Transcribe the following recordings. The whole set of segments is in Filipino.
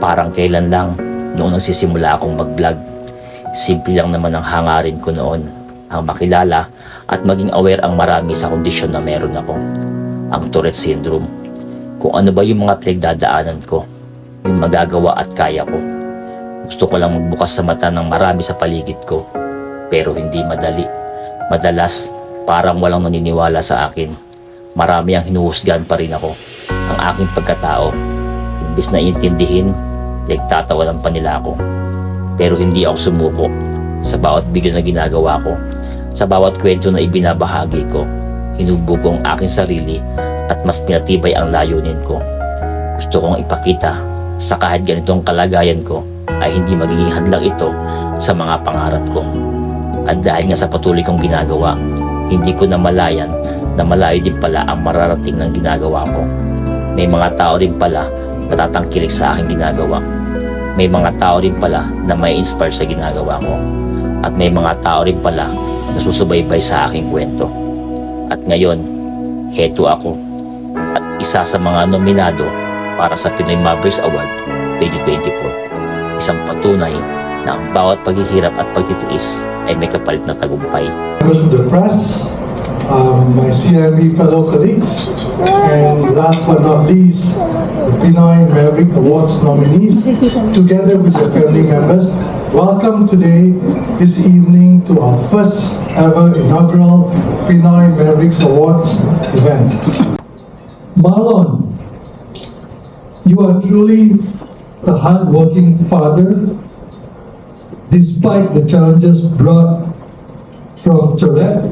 Parang kailan lang noong nagsisimula akong mag-vlog. Simple lang naman ang hangarin ko noon, ang makilala at maging aware ang marami sa kondisyon na meron ako, ang Tourette Syndrome. Kung ano ba yung mga pinagdadaanan ko, yung magagawa at kaya ko. Gusto ko lang magbukas sa mata ng marami sa paligid ko, pero hindi madali. Madalas, parang walang naniniwala sa akin. Marami ang hinuhusgahan pa rin ako, ang aking pagkatao. Imbis na iintindihin, nagtatawanan pa nila ako. Pero hindi ako sumuko. Sa bawat video na ginagawa ko, sa bawat kwento na ibinabahagi ko, hinubog ko ang aking sarili at mas pinatibay ang layunin ko. Gusto kong ipakita sa kahit ganitong kalagayan ko ay hindi magiging hadlang ito sa mga pangarap ko. At dahil nga sa patuloy kong ginagawa, hindi ko namalayan na malayo din pala ang mararating ng ginagawa ko. May mga tao rin pala na tatangkilik sa aking ginagawa. May mga tao rin pala na may inspire sa ginagawa ko. At may mga tao rin pala na susubaybay sa aking kwento. At ngayon, heto ako. At isa sa mga nominado para sa Pinoy Mavericks Award 2024. Isang patunay na ang bawat paghihirap at pagtitiis ay may kapalit na tagumpay. Members of the press, my CME fellow colleagues, and last but not least, the Pinoy Maverick Awards nominees, together with their family members, welcome today, this evening, to our first ever inaugural Pinoy Mavericks Awards event. Marlon, you are truly a hard-working father, despite the challenges brought from Tourette.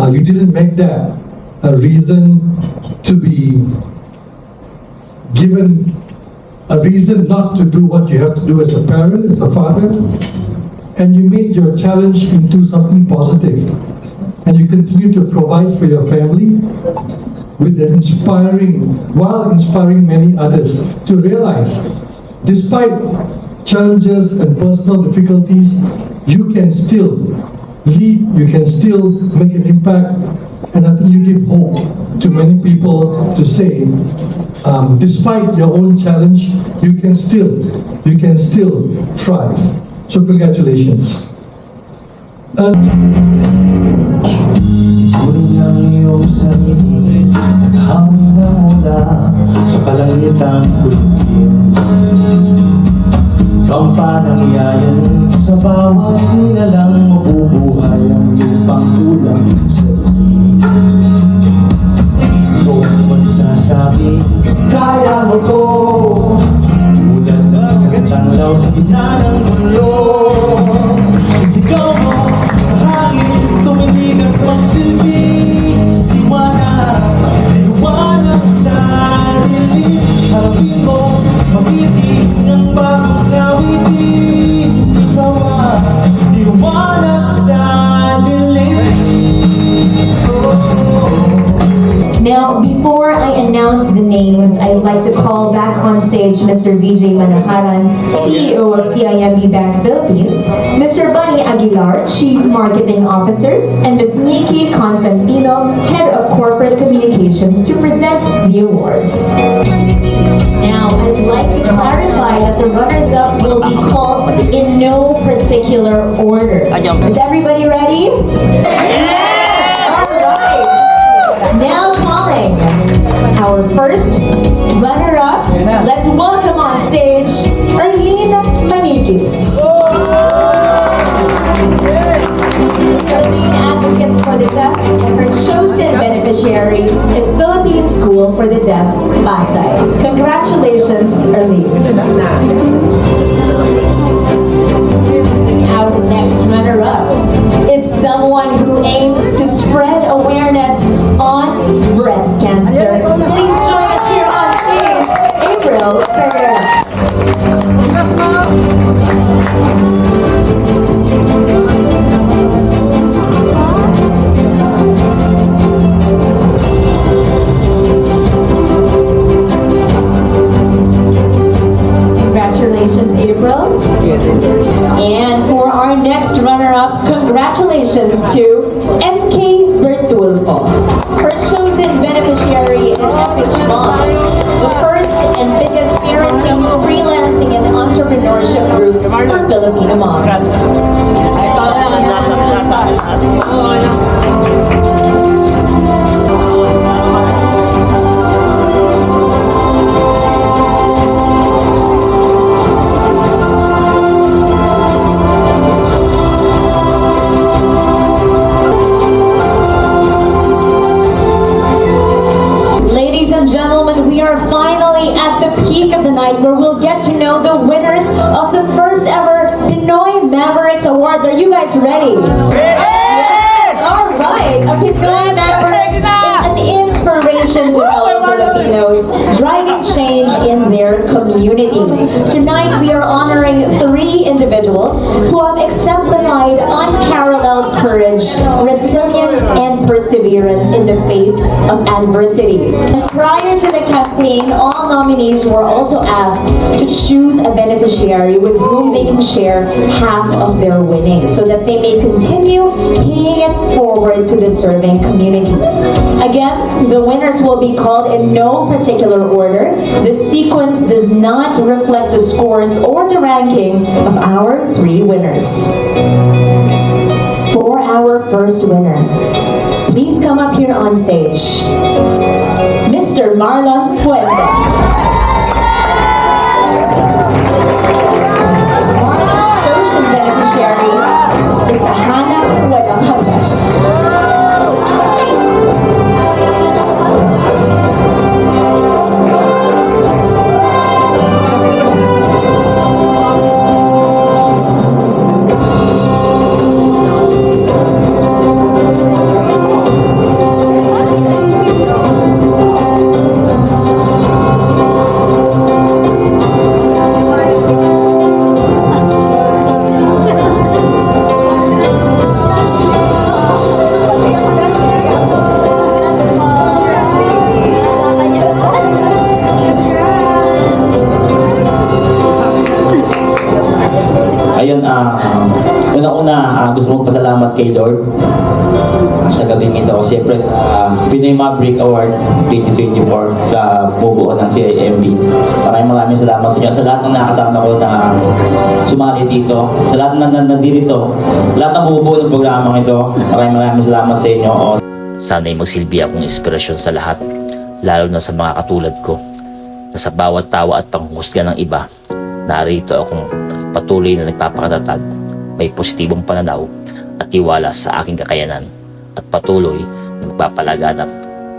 You didn't make that a reason to be given a reason not to do what you have to do as a parent, as a father, and you made your challenge into something positive, and you continue to provide for your family with an while inspiring many others to realize, despite challenges and personal difficulties, you can still lead, you can still make an impact, and I think you give hope to many people to say, despite your own challenge, you can still thrive. So congratulations. Turing ang iyong sarili at hangin na mula sa kalangitang kulubin. Pampanangyayan sa bawat nilalang mabubuhay ang lupang kulang sa iyo. Ikaw ang magsasabi, kaya mo to, tulad ng sagat ang law sa gitna ng mundo. Sigaw mo sa hangin, tuminig at magsilbi. Liwanag sa dilim. Harapin mo, magiting ang bagong kawitin. Ikaw ang liwanag sa dilim. Now, before I announce the names, I'd like to call back on stage Mr. VJ Manaharan, CEO of CIMB Bank Philippines, Mr. Bunny Aguilar, Chief Marketing Officer, and Ms. Nikki Constantino, Head of Corporate Communications, to present the awards. Now, I'd like to clarify that the runners-up will be called in no particular order. Is everybody ready? Yes! All right. Now calling our first runner-up. Let's welcome on stage Arlene Maniquis. Arlene advocates for the deaf, and her chosen beneficiary is Philippine School for the Deaf, Pasay. Congratulations, Arlene. Our next runner-up is someone who aims to spread awareness on breast cancer. Please join us here on stage, April Carreras. Congratulations, April. And for our next runner-up, congratulations to MK Bertulfo. Her chosen beneficiary is FH Moss, the first and biggest parenting freelance Fundraising and Entrepreneurship Group for Filipino Moms. Ladies and gentlemen, we are finally at the peak of the night where we'll get to know the winners of the first ever Pinoy Mavericks Awards. Are you guys ready? Yes! All right. A Pinoy Maverick is an inspiration to fellow Filipinos, driving change in their communities. Tonight, we are honoring 3 individuals who have exemplified unparalleled courage, resilience, and perseverance in the face of adversity. And prior to the campaign, all nominees were also asked to choose a beneficiary with whom they can share half of their winnings so that they may continue paying it forward to deserving communities. Again, the winners will be called in no particular order. The sequence does not reflect the scores or the ranking of our 3 winners. For our first winner, please come up here on stage. Mr. Marlon Fuentes. Marlon's chosen beneficiary is Hana Huadamhaga. Ayun, una-una, gusto kong pasalamat kay Lord sa gabing ito. Siyempre sa Pinoy Maverick Award 2024 sa bubuo ng CIMB. Maraming salamat sa inyo. Sa lahat ng nakasama ko na sumali dito, sa lahat ng nandito, lahat ng bubuo ng programang ito, maraming salamat sa inyo. Sana'y magsilbi akong inspirasyon sa lahat, lalo na sa mga katulad ko, na sa bawat tawa at panghusga ng iba, narito akong patuloy na nagpapakatatag, may positibong pananaw at tiwala sa aking kakayanan at patuloy na magpapalaganap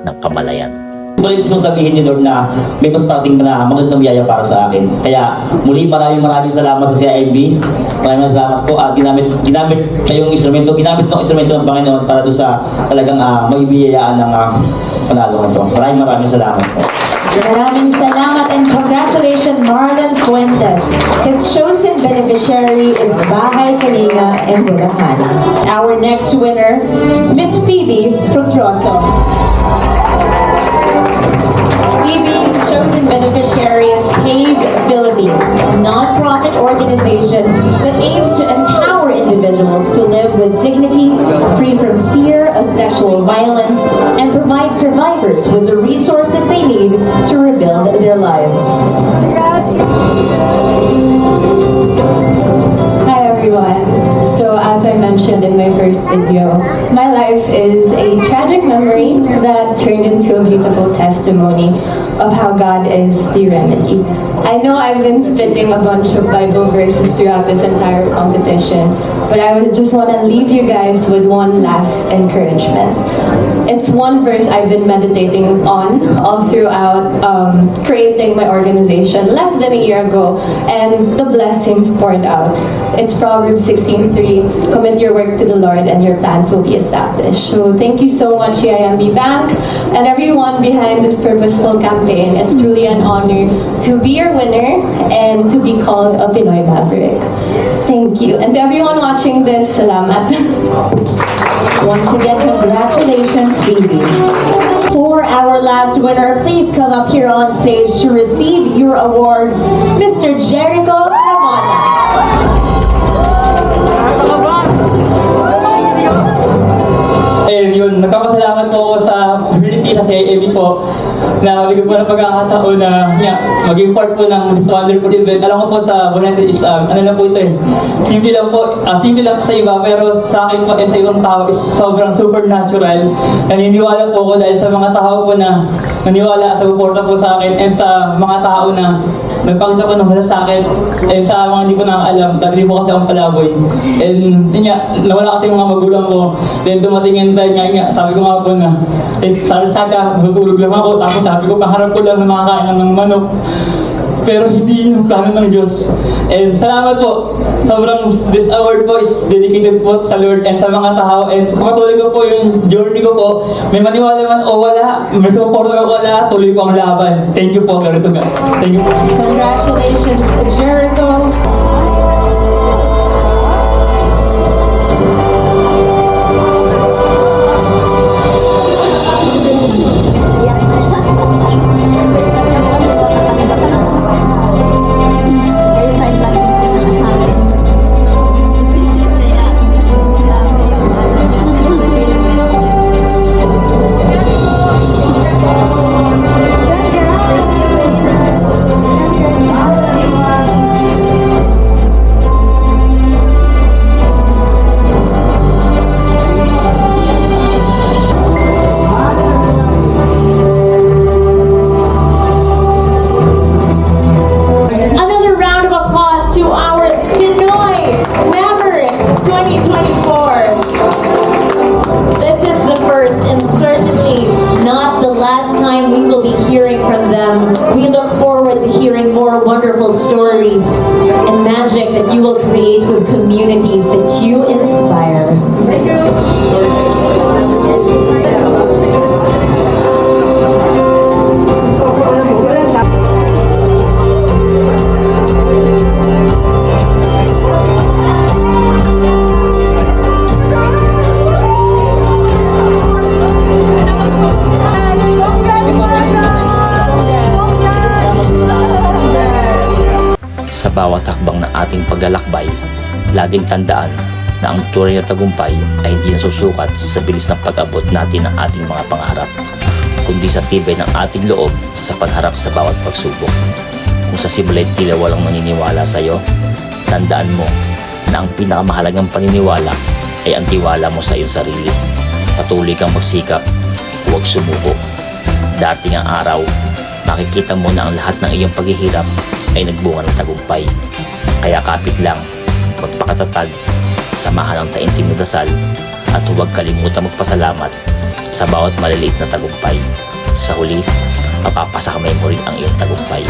ng kamalayan. Muli gusto sabihin ni Lord na may mas parating na magandang biyaya para sa akin. Kaya muli maraming salamat sa CIMB. Maraming salamat po at ginamit ng instrumento ng Panginoon para doon sa talagang maibiyayaan ng panalo nito. Maraming salamat po. Maraming salamat and congratulations, Marlon Fuentes. His chosen beneficiary is Bahay Kalinga in Bulacan. Our next winner, Miss Phoebe Fructuoso. Phoebe's chosen beneficiary is PAVE Philippines, a non-profit organization that aims to empower individuals to live with dignity, free from fear of sexual violence, and provide survivors with the resources they need to rebuild their lives. Hi everyone. So as I mentioned in my first video, my life is a tragic memory that turned into a beautiful testimony of how God is the remedy. I know I've been spitting a bunch of Bible verses throughout this entire competition, but I would just want to leave you guys with one last encouragement. It's one verse I've been meditating on all throughout creating my organization less than a year ago, and the blessings poured out. It's Proverbs 16:3. Commit your work to the Lord and your plans will be established. So thank you so much, CIMB Bank, and everyone behind this purposeful campaign. It's truly an honor to be your winner and to be called a Pinoy Maverick. Thank you. And to everyone watching this, salamat. Once again, congratulations, Phoebe. For our last winner, please come up here on stage to receive your award, Mr. Jericho Ramona. Yun, nagpapasalamat po ako sa opportunity sa CIMB po na bigyan po ng pagkakataon na maging part po ng this wonderful event. Alam ko po sa volunteer is ano lang po ito eh. Simple lang po sa iba pero sa akin po at sa ibang tao is sobrang supernatural. Naniniwala po ako dahil sa mga tao po na naniwala sa suporta po sa akin and sa mga tao na nagpakita po ng wala sa akin and sa mga hindi ko nakaalam dahil hindi po kasi akong palaboy. And yun nga, nawala kasi yung mga magulang ko. Then dumating yung time nga, sabi ko nga po na sarsada, natutulog lang ako. Tapos sabi ko, pangarap ko lang na makakain lang ng manok. Pero hindi yung plano ng Diyos. And salamat po. Sobrang, this award po is dedicated po sa Lord and sa mga tao. And kumatuloy ko po yung journey ko po. May maniwala man o wala, may support man o wala, tuloy ko ang laban. Thank you po, glory to God. Thank you po. Congratulations, Jericho. Another round of applause to our Pinoy Mavericks of 2024. This is the first and certainly not the last time we will be hearing from them. We look forward to hearing more wonderful stories and magic that you will create with communities that you inspire. Sa bawat hakbang ng ating paglalakbay, laging tandaan na ang tunay na tagumpay ay hindi nasusukat sa bilis ng pag-abot natin ng ating mga pangarap, kundi sa tibay ng ating loob sa pagharap sa bawat pagsubok. Kung sa simula'y tila walang maniniwala sa iyo, tandaan mo na ang pinakamahalagang paniniwala ay ang tiwala mo sa iyong sarili. Patuloy kang magsikap, huwag sumuko. Dating ang araw, makikita mo na ang lahat ng iyong paghihirap ay nagbunga ng tagumpay. Kaya kapit lang, magpakatatag, samahan ang taimtim na dasal, at huwag kalimutan magpasalamat sa bawat maliliit na tagumpay. Sa huli, mapapasakamay mo rin ang iyong tagumpay.